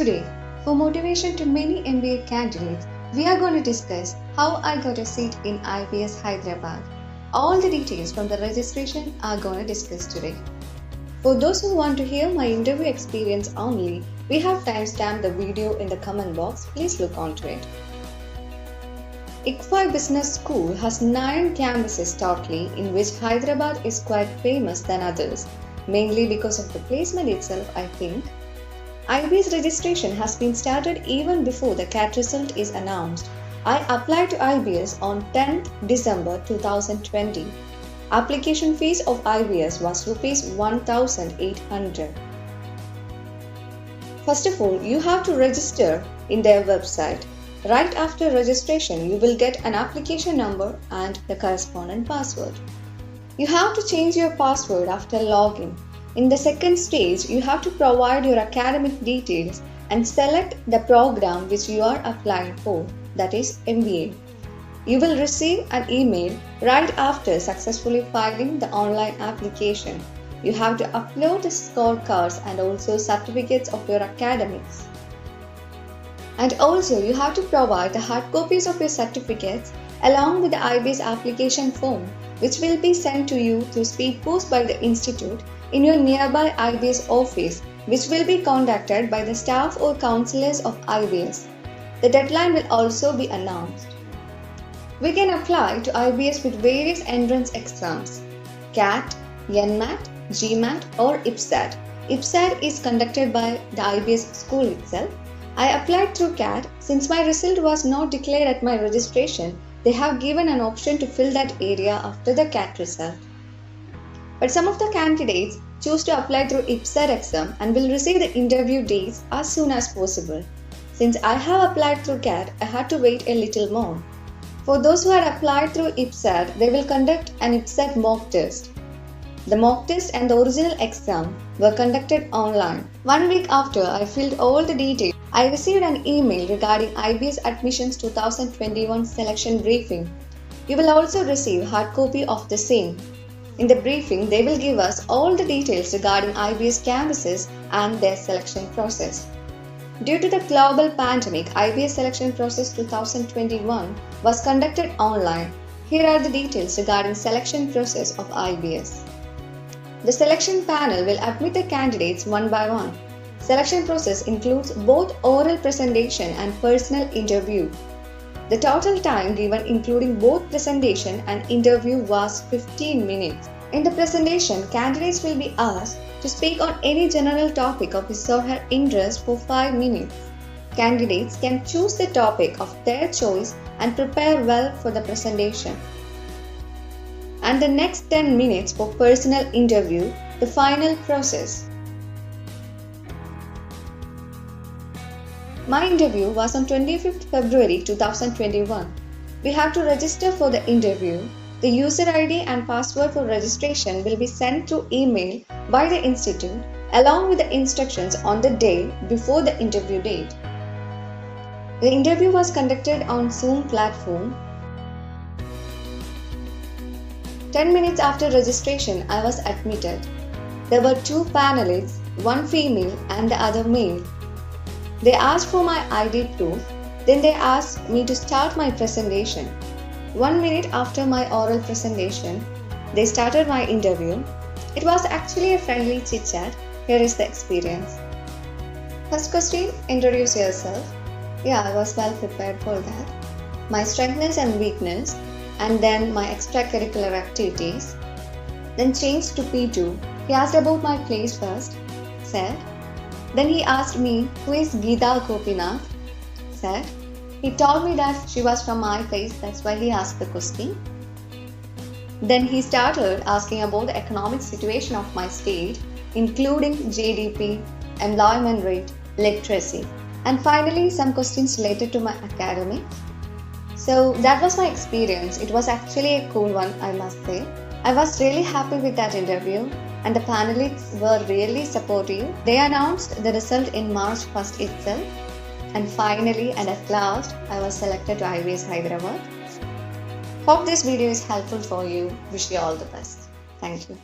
Today, for motivation to many MBA candidates, we are going to discuss how I got a seat in IBS Hyderabad. All the details from the registration are going to discuss today. For those who want to hear my interview experience only, we have timestamped the video in the comment box. Please look onto it. ICFI Business School has 9 campuses totally, in which Hyderabad is quite famous than others, mainly because of the placement itself, I think. IBS registration has been started even before the CAT result is announced. I applied to IBS on 10th December 2020. Application fees of IBS was Rs 1,800. First of all, you have to register in their website. Right after registration, you will get an application number and the corresponding password. You have to change your password after login. In the second stage, you have to provide your academic details and select the program which you are applying for, that is MBA. You will receive an email right after successfully filing the online application. You have to upload the scorecards and also certificates of your academics. And also you have to provide the hard copies of your certificates along with the IBS application form, which will be sent to you through speed post by the institute in your nearby IBS office, which will be contacted by the staff or counselors of IBS. The deadline will also be announced. We can apply to IBS with various entrance exams: CAT, NMAT, GMAT or IPSAT. IPSAT is conducted by the IBS school itself. I applied through CAT. Since my result was not declared at my registration, they have given an option to fill that area after the CAT result. But some of the candidates choose to apply through IPSAT exam and will receive the interview dates as soon as possible. Since I have applied through CAT, I had to wait a little more. For those who had applied through IPSAT, they will conduct an IPSAT mock test. The mock test and the original exam were conducted online. 1 week after I filled all the details, I received an email regarding IBS Admissions 2021 selection briefing. You will also receive hard copy of the same. In the briefing, they will give us all the details regarding IBS campuses and their selection process. Due to the global pandemic, IBS selection process 2021 was conducted online. Here are the details regarding selection process of IBS. The selection panel will admit the candidates one by one. Selection process includes both oral presentation and personal interview. The total time given including both presentation and interview was 15 minutes. In the presentation, candidates will be asked to speak on any general topic of his or her interest for 5 minutes. Candidates can choose the topic of their choice and prepare well for the presentation. And the next 10 minutes for personal interview, the final process. My interview was on 25th February 2021. We have to register for the interview. The user ID and password for registration will be sent through email by the institute along with the instructions on the day before the interview date. The interview was conducted on Zoom platform. 10 minutes after registration, I was admitted. There were 2 panelists, one female and the other male. They asked for my ID proof, then they asked me to start my presentation. 1 minute after my oral presentation, they started my interview. It was actually a friendly chit-chat. Here is the experience. First question, introduce yourself. Yeah, I was well prepared for that. My strengths and weakness, and then my extracurricular activities. Then changed to P2. He asked about my place first. Said. Then he asked me, who is Geeta Gopinath? Said. He told me that she was from my place, that's why he asked the question. Then he started asking about the economic situation of my state, including GDP, employment rate, literacy, and finally some questions related to my academics. So that was my experience. It was actually a cool one, I must say. I was really happy with that interview and the panelists were really supportive. They announced the result in March 1st itself. And finally and at last, I was selected to IBS Hyderabad. Hope this video is helpful for you. Wish you all the best. Thank you.